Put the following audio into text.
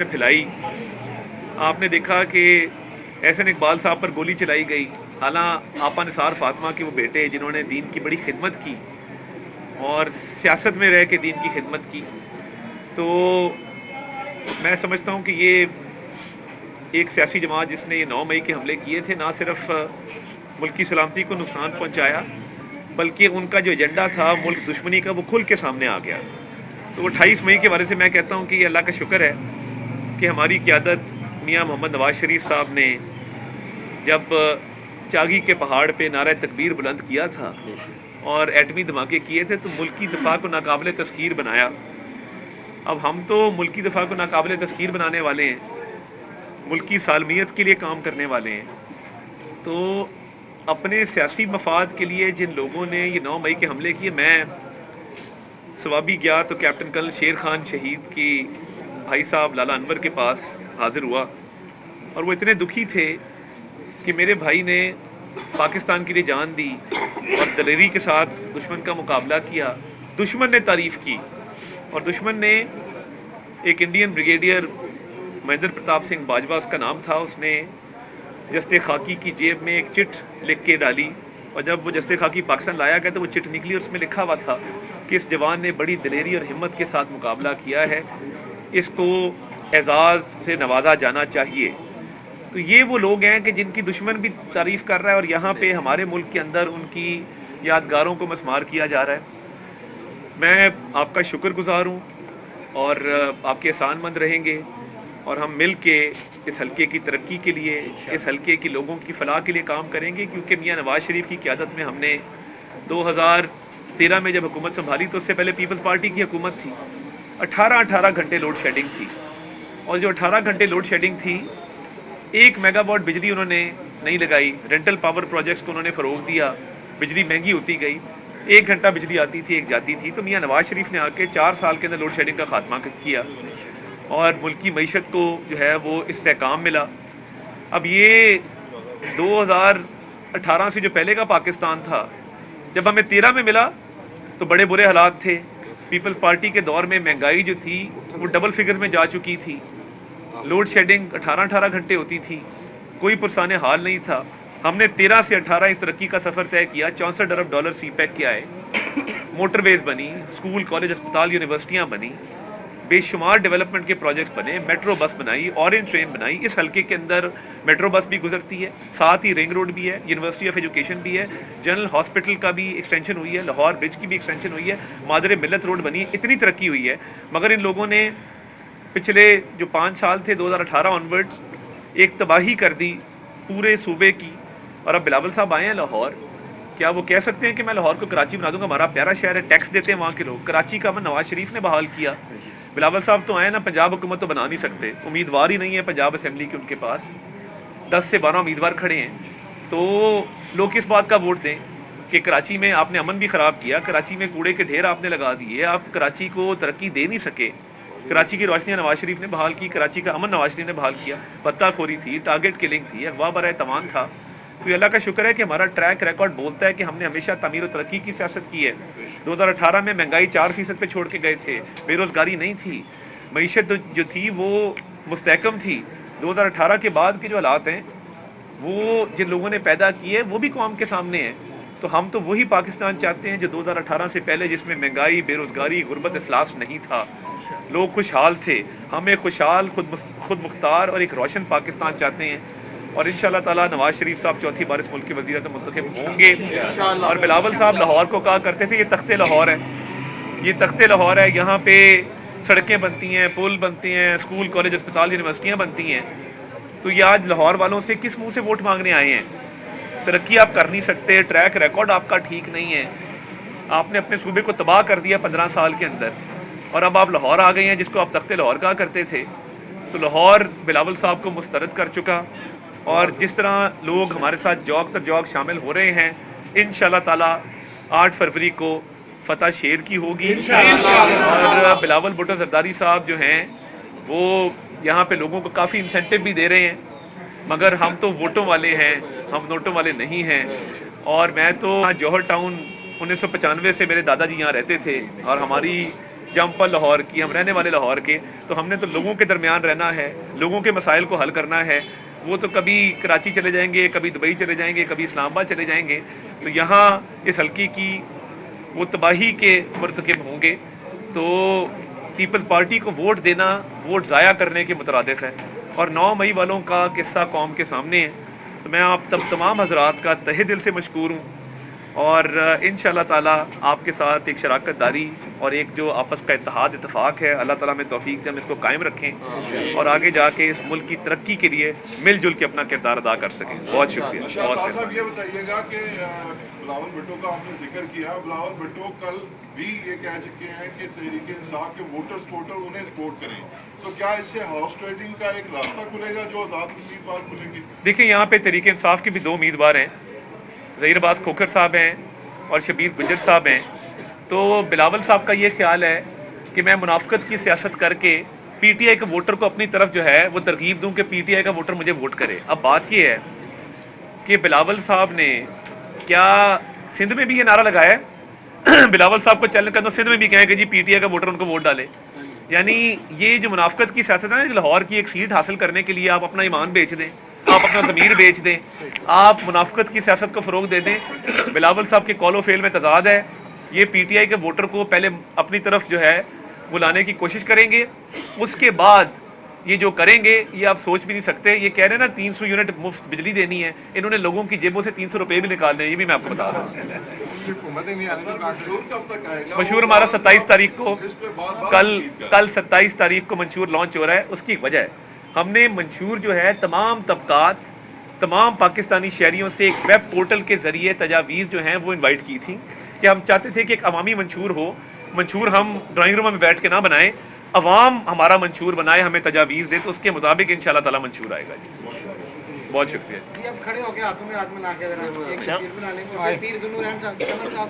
میں پھیلائی. آپ نے دیکھا کہ احسن اقبال صاحب پر گولی چلائی گئی، حالانکہ آپا نثار فاطمہ کے وہ بیٹے جنہوں نے دین کی بڑی خدمت کی اور سیاست میں رہ کے دین کی خدمت کی. تو میں سمجھتا ہوں کہ یہ ایک سیاسی جماعت جس نے یہ 9 مئی کے حملے کیے تھے نہ صرف ملک کی سلامتی کو نقصان پہنچایا بلکہ ان کا جو ایجنڈا تھا ملک دشمنی کا وہ کھل کے سامنے آ گیا. تو 28 مئی کے بارے سے میں کہتا ہوں کہ یہ اللہ کا شکر ہے کہ ہماری قیادت میاں محمد نواز شریف صاحب نے جب چاگی کے پہاڑ پہ نعرہ تکبیر بلند کیا تھا اور ایٹمی دھماکے کیے تھے تو ملکی دفاع کو ناقابل تسخیر بنایا. اب ہم تو ملکی دفاع کو ناقابل تسخیر بنانے والے ہیں، ملکی سالمیت کے لیے کام کرنے والے ہیں. تو اپنے سیاسی مفاد کے لیے جن لوگوں نے یہ 9 مئی کے حملے کیے، میں ثوابی گیا تو کیپٹن کرنل شیر خان شہید کی بھائی صاحب لالا انور کے پاس حاضر ہوا اور وہ اتنے دکھی تھے کہ میرے بھائی نے پاکستان کے لیے جان دی اور دلیری کے ساتھ دشمن کا مقابلہ کیا. دشمن نے تعریف کی اور دشمن نے ایک انڈین بریگیڈیئر مہندر پرتاپ سنگھ باجوہ اس کا نام تھا، اس نے جستے خاکی کی جیب میں ایک چٹ لکھ کے ڈالی اور جب وہ جستے خاکی پاکستان لایا گیا تو وہ چٹ نکلی اور اس میں لکھا ہوا تھا کہ اس جوان نے بڑی دلیری اور ہمت کے ساتھ مقابلہ کیا ہے، اس کو اعزاز سے نوازا جانا چاہیے. تو یہ وہ لوگ ہیں کہ جن کی دشمن بھی تعریف کر رہا ہے اور یہاں پہ ہمارے ملک کے اندر ان کی یادگاروں کو مسمار کیا جا رہا ہے. میں آپ کا شکر گزار ہوں اور آپ کے احسان مند رہیں گے اور ہم مل کے اس حلقے کی ترقی کے لیے، اس حلقے کی لوگوں کی فلاح کے لیے کام کریں گے، کیونکہ میاں نواز شریف کی قیادت میں ہم نے 2013 میں جب حکومت سنبھالی تو اس سے پہلے پیپلز پارٹی کی حکومت تھی. 18 گھنٹے لوڈ شیڈنگ تھی اور جو 18 گھنٹے لوڈ شیڈنگ تھی 1 میگا واٹ بجلی انہوں نے نہیں لگائی. رینٹل پاور پروجیکٹس کو انہوں نے فروغ دیا، بجلی مہنگی ہوتی گئی، 1 گھنٹہ بجلی آتی تھی 1 جاتی تھی. تو میاں نواز شریف نے آ کے 4 سال کے اندر لوڈ شیڈنگ کا خاتمہ کیا اور ملکی معیشت کو جو ہے وہ استحکام ملا. اب یہ 2018 سے جو پہلے کا پاکستان تھا، جب ہمیں 13 میں ملا تو بڑے برے حالات تھے. پیپلز پارٹی کے دور میں مہنگائی جو تھی وہ ڈبل فگر میں جا چکی تھی، لوڈ شیڈنگ 18 گھنٹے ہوتی تھی، کوئی پرسان حال نہیں تھا. ہم نے 13 سے 18 ایک ترقی کا سفر طے کیا. $64 ارب سی پیک کیا ہے، موٹر ویز بنی، اسکول کالج اسپتال یونیورسٹیاں بنی، بے شمار ڈیولپمنٹ کے پروجیکٹس بنے، میٹرو بس بنائی، اورنج ٹرین بنائی. اس حلقے کے اندر میٹرو بس بھی گزرتی ہے، ساتھ ہی رنگ روڈ بھی ہے، یونیورسٹی آف ایجوکیشن بھی ہے، جنرل ہاسپٹل کا بھی ایکسٹینشن ہوئی ہے، لاہور برج کی بھی ایکسٹینشن ہوئی ہے، مادر ملت روڈ بنی ہے. اتنی ترقی ہوئی ہے. مگر ان لوگوں نے پچھلے جو 5 سال تھے 2018 آنورڈز ایک تباہی کر دی پورے صوبے کی. اور اب بلاول صاحب آئے ہیں لاہور، کیا وہ کہہ سکتے ہیں کہ میں لاہور کو کراچی بنا دوں گا؟ ہمارا پیارا شہر ہے، ٹیکس دیتے ہیں وہاں کے لوگ. کراچی کا امن نواز شریف نے بحال کیا. بلاول صاحب تو آئے نا، پنجاب حکومت تو بنا نہیں سکتے، امیدوار ہی نہیں ہے پنجاب اسمبلی کے ان کے پاس، 10 سے 12 امیدوار کھڑے ہیں. تو لوگ کس بات کا ووٹ دیں کہ کراچی میں آپ نے امن بھی خراب کیا، کراچی میں کوڑے کے ڈھیر آپ نے لگا دیے، آپ کراچی کو ترقی دے نہیں سکے. کراچی کی روشنیاں نواز شریف نے بحال کی، کراچی کا امن نواز شریف نے بحال کیا. پتہ خوری تھی، ٹارگٹ کلنگ تھی، اغوا برائے تاوان تھا. تو یہ اللہ کا شکر ہے کہ ہمارا ٹریک ریکارڈ بولتا ہے کہ ہم نے ہمیشہ تعمیر و ترقی کی سیاست کی ہے. 2018 میں مہنگائی 4% پہ چھوڑ کے گئے تھے، بے روزگاری نہیں تھی، معیشت جو تھی وہ مستحکم تھی. 2018 کے بعد کے جو حالات ہیں وہ جن لوگوں نے پیدا کیے وہ بھی قوم کے سامنے ہیں. تو ہم تو وہی پاکستان چاہتے ہیں جو 2018 سے پہلے، جس میں مہنگائی، بے روزگاری، غربت، افلاس نہیں تھا، لوگ خوشحال تھے. ہم ایک خوشحال، خود مختار اور ایک روشن پاکستان چاہتے ہیں. اور انشاءاللہ تعالی نواز شریف صاحب چوتھی بار اس ملک کے وزیر اعظم منتخب ہوں گے. اور بلاول صاحب لاہور کو کہا کرتے تھے یہ تخت لاہور ہے، یہ تخت لاہور ہے، یہاں پہ سڑکیں بنتی ہیں، پل بنتے ہیں، اسکول کالج اسپتال یونیورسٹیاں بنتی ہیں. تو یہ آج لاہور والوں سے کس منہ سے ووٹ مانگنے آئے ہیں؟ ترقی آپ کر نہیں سکتے، ٹریک ریکارڈ آپ کا ٹھیک نہیں ہے، آپ نے اپنے صوبے کو تباہ کر دیا 15 سال کے اندر، اور اب آپ لاہور آ گئے ہیں جس کو آپ تخت لاہور کہا کرتے تھے. تو لاہور بلاول صاحب کو مسترد کر چکا. اور جس طرح لوگ ہمارے ساتھ جوگ تر جوگ شامل ہو رہے ہیں، انشاءاللہ تعالی 8 فروری کو فتح شیر کی ہوگی. اور بلاول بھٹو زرداری صاحب جو ہیں وہ یہاں پہ لوگوں کو کافی انسینٹو بھی دے رہے ہیں، مگر ہم تو ووٹوں والے ہیں، ہم نوٹوں والے نہیں ہیں. اور میں تو جوہر ٹاؤن 1995 سے میرے دادا جی یہاں رہتے تھے اور ہماری جمپل لاہور کی، ہم رہنے والے لاہور کے، تو ہم نے تو لوگوں کے درمیان رہنا ہے، لوگوں کے مسائل کو حل کرنا ہے. وہ تو کبھی کراچی چلے جائیں گے، کبھی دبئی چلے جائیں گے، کبھی اسلام آباد چلے جائیں گے، تو یہاں اس حلقے کی وہ تباہی کے مرتکب ہوں گے. تو پیپلز پارٹی کو ووٹ دینا ووٹ ضائع کرنے کے مترادف ہے، اور 9 مئی والوں کا قصہ قوم کے سامنے ہے. تو میں آپ تمام حضرات کا تہہ دل سے مشکور ہوں، اور انشاءاللہ تعالی آپ کے ساتھ ایک شراکت داری اور ایک جو آپس کا اتحاد اتفاق ہے، اللہ تعالیٰ میں توفیق دے ہم اس کو قائم رکھیں اور آگے جا کے اس ملک کی ترقی کے لیے مل جل کے اپنا کردار ادا کر سکیں. بہت شکریہ. بہت صاحب یہ بتائیے گا کہ بلاول بھٹو کا آپ نے ذکر کیا، بلاول بھٹو کل بھی یہ کہہ چکے ہیں کہ تحریک انصاف کے ووٹرز ٹوٹل انہیں سپورٹ کریں، تو کیا اس سے ہاؤس ٹریڈنگ کا ایک راستہ کھلے گا جو آزاد امیدوار کھلیں گے؟ دیکھیں، یہاں پہ تحریک انصاف کے بھی 2 امیدوار ہیں، ظہیر عباس کھوکھر صاحب ہیں اور شبیر گجر صاحب ہیں. تو بلاول صاحب کا یہ خیال ہے کہ میں منافقت کی سیاست کر کے پی ٹی آئی کے ووٹر کو اپنی طرف جو ہے وہ ترغیب دوں کہ پی ٹی آئی کا ووٹر مجھے ووٹ کرے. اب بات یہ ہے کہ بلاول صاحب نے کیا سندھ میں بھی یہ نعرہ لگایا ہے؟ بلاول صاحب کو چیلنج کرنا، سندھ میں بھی کہیں کہ جی پی ٹی آئی کا ووٹر ان کو ووٹ ڈالے. یعنی یہ جو منافقت کی سیاست ہے نا، لاہور کی ایک سیٹ حاصل کرنے کے لیے آپ اپنا ایمان بیچ دیں، آپ اپنا ضمیر بیچ دیں، آپ منافقت کی سیاست کو فروغ دے دیں. بلاول صاحب کے قول و فعل میں تضاد ہے. یہ پی ٹی آئی کے ووٹر کو پہلے اپنی طرف جو ہے وہ لانے کی کوشش کریں گے، اس کے بعد یہ جو کریں گے یہ آپ سوچ بھی نہیں سکتے. یہ کہہ رہے ہیں نا 300 یونٹ مفت بجلی دینی ہے، انہوں نے لوگوں کی جیبوں سے 300 روپے بھی نکالنے ہیں، یہ بھی میں آپ کو بتا رہا ہوں. مشہور ہمارا 27 تاریخ کو، کل 27 تاریخ کو منشور لانچ ہو رہا ہے. اس کی وجہ ہے ہم نے منشور جو ہے تمام طبقات، تمام پاکستانی شہریوں سے ایک ویب پورٹل کے ذریعے تجاویز جو ہیں وہ انوائٹ کی تھی کہ ہم چاہتے تھے کہ ایک عوامی منشور ہو. منشور ہم ڈرائنگ روم میں بیٹھ کے نہ بنائیں، عوام ہمارا منشور بنائے، ہمیں تجاویز دے، تو اس کے مطابق انشاءاللہ تعالی منشور آئے گا. جی بہت شکریہ. جی اب کھڑے ہو کے ہاتھوں میں ہاتھ ملا کے ایک تصویر بنا لیں گے. پھر پیر ذوالنورین صاحب قمر صاحب